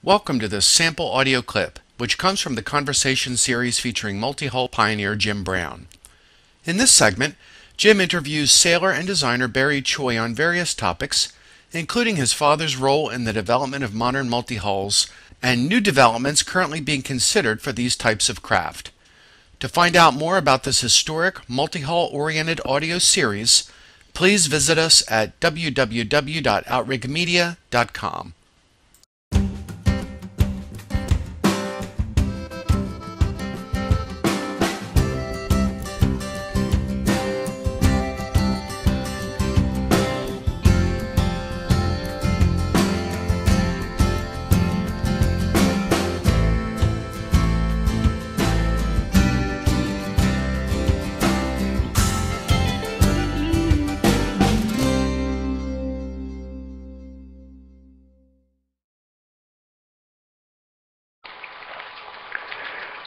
Welcome to this sample audio clip, which comes from the conversation series featuring Multihull pioneer Jim Brown. In this segment, Jim interviews sailor and designer Barry Choy on various topics, including his father's role in the development of modern multihulls and new developments currently being considered for these types of craft. To find out more about this historic multihull-oriented audio series, please visit us at www.outrigmedia.com.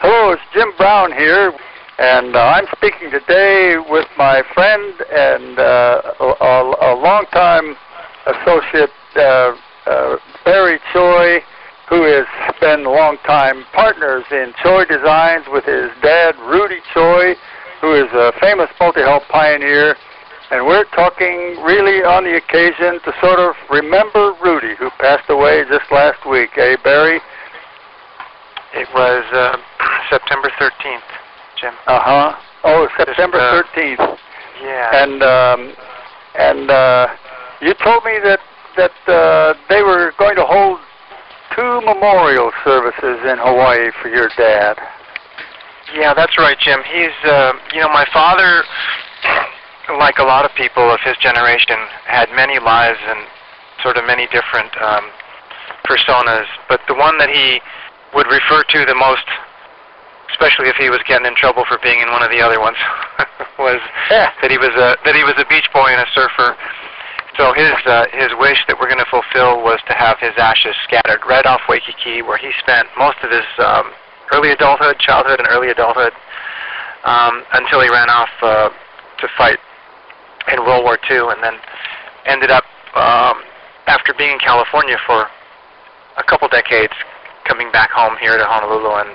Hello, it's Jim Brown here, and I'm speaking today with my friend and a longtime associate, Barry Choy, who has been longtime partners in Choy Designs with his dad, Rudy Choy, who is a famous multi-hull pioneer, and we're talking really on the occasion to sort of remember Rudy, who passed away just last week. Eh, Barry? It was September 13th, Jim. Uh-huh. Oh, September 13th. Yeah. And you told me that they were going to hold 2 memorial services in Hawaii for your dad. Yeah, that's right, Jim. He's, my father, like a lot of people of his generation, had many lives and sort of many different personas, but the one that he would refer to the most, especially if he was getting in trouble for being in one of the other ones, was that he was a beach boy and a surfer. So his wish that we're going to fulfill was to have his ashes scattered right off Waikiki, where he spent most of his childhood and early adulthood, until he ran off to fight in World War II, and then ended up, after being in California for a couple decades, coming back home here to Honolulu,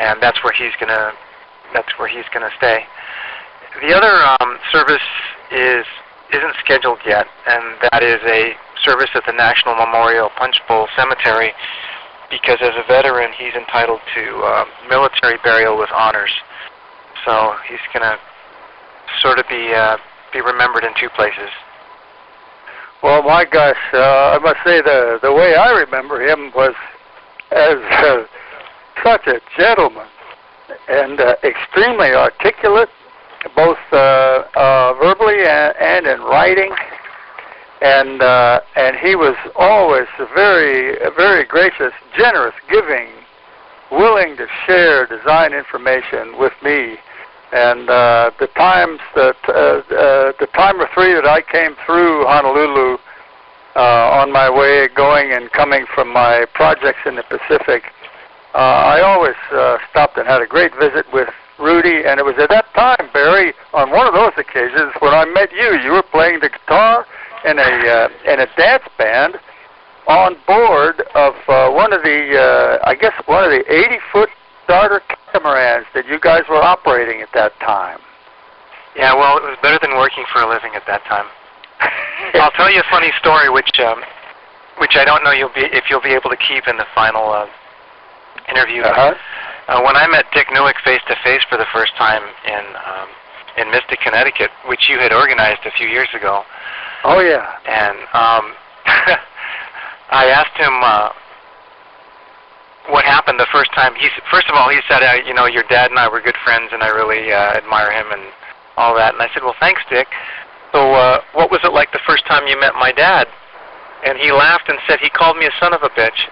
and that's where he's gonna stay. The other service isn't scheduled yet, and that is a service at the National Memorial Punch Bowl Cemetery, because as a veteran he's entitled to military burial with honors. So he's gonna sort of be remembered in 2 places. Well, my gosh, I must say the way I remember him was as such a gentleman and extremely articulate, both verbally and in writing, and he was always very gracious, generous, giving, willing to share design information with me. And the time or 3 that I came through Honolulu on my way going and coming from my projects in the Pacific, I always stopped and had a great visit with Rudy. And it was at that time, Barry, on one of those occasions when I met you. You were playing the guitar in a dance band on board of one of the 80-foot starter catamarans that you guys were operating at that time. Yeah, well, it was better than working for a living at that time. I'll tell you a funny story, which I don't know if you'll be able to keep in the final interview. When I met Dick Newick face to face for the first time in Mystic, Connecticut, which you had organized a few years ago. Oh yeah. And I asked him what happened the first time. First of all, he said, your dad and I were good friends, and I really admire him and all that. And I said, well, thanks, Dick. So what was it like the first time you met my dad? And he laughed and said he called me a son of a bitch.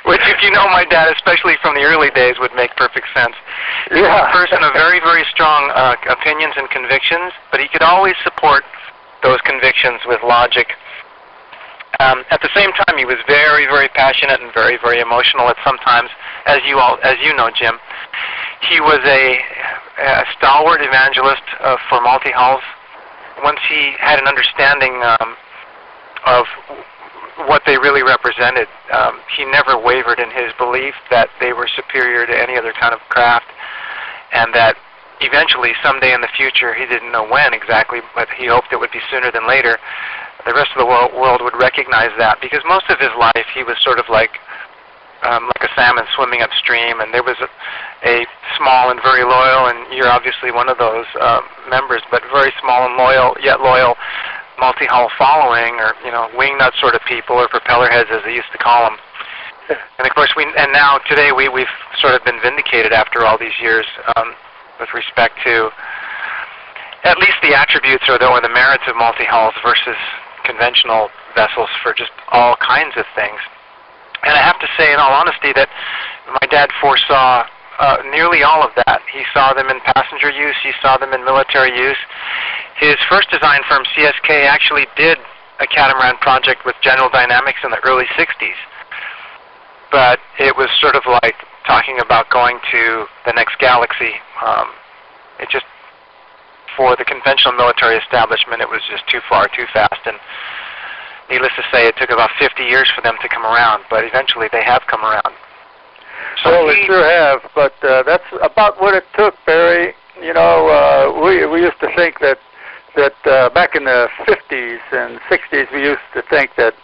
Which, if you know my dad, especially from the early days, would make perfect sense. He was a person of very, very strong opinions and convictions, but he could always support those convictions with logic. At the same time, he was very, very passionate and very, very emotional at some times, as you know, Jim. He was a stalwart evangelist for multi-hulls. Once he had an understanding of what they really represented. He never wavered in his belief that they were superior to any other kind of craft, and that eventually, someday in the future, he didn't know when exactly, but he hoped it would be sooner than later, the rest of the world would recognize that, because most of his life he was sort of like a salmon swimming upstream, and there was a small and very loyal, and you're obviously one of those members, but very small and loyal, yet loyal multi-hull following, or wingnut sort of people, or propeller heads as they used to call them. And of course, now today we've sort of been vindicated after all these years with respect to at least the attributes or the merits of multi-hulls versus conventional vessels for just all kinds of things. And I have to say, in all honesty, that my dad foresaw nearly all of that. He saw them in passenger use. He saw them in military use. His first design firm, CSK, actually did a catamaran project with General Dynamics in the early 60s. But it was sort of like talking about going to the next galaxy. It just, for the conventional military establishment, it was just too far, too fast. And needless to say, it took about 50 years for them to come around, but eventually they have come around. So well, they sure have, but that's about what it took, Barry. We used to think that back in the 50s and 60s, we used to think that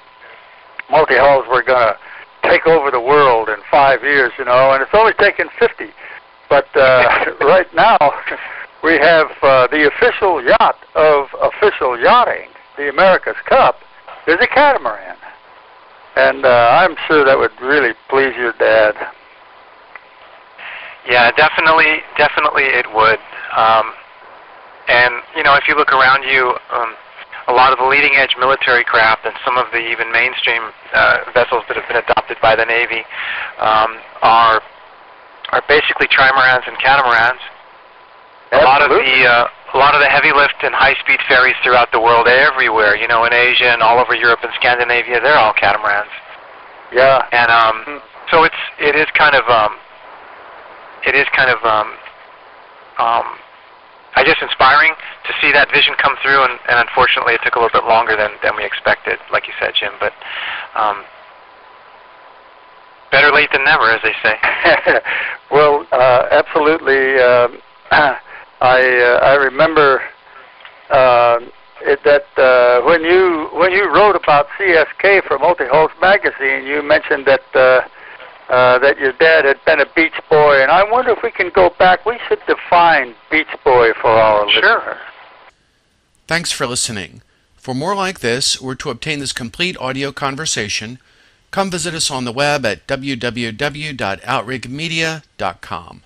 multi-hulls were going to take over the world in 5 years, and it's only taken 50. But right now, we have the official yacht of official yachting, the America's Cup, is a catamaran. And I'm sure that would really please your dad. Yeah, definitely it would. And, if you look around you, a lot of the leading-edge military craft and some of the even mainstream vessels that have been adopted by the Navy are basically trimarans and catamarans. Absolutely. A lot of the heavy lift and high-speed ferries throughout the world, everywhere, in Asia and all over Europe and Scandinavia, they're all catamarans. Yeah. And so it is kind of I guess inspiring to see that vision come through, and unfortunately it took a little bit longer than we expected, like you said, Jim. But better late than never, as they say. Well, absolutely. I remember that when you wrote about CSK for Multihulls magazine, you mentioned that that your dad had been a beach boy, and I wonder if we can go back. We should define beach boy for our listeners. Thanks for listening. For more like this, or to obtain this complete audio conversation, come visit us on the web at www.outrigmedia.com.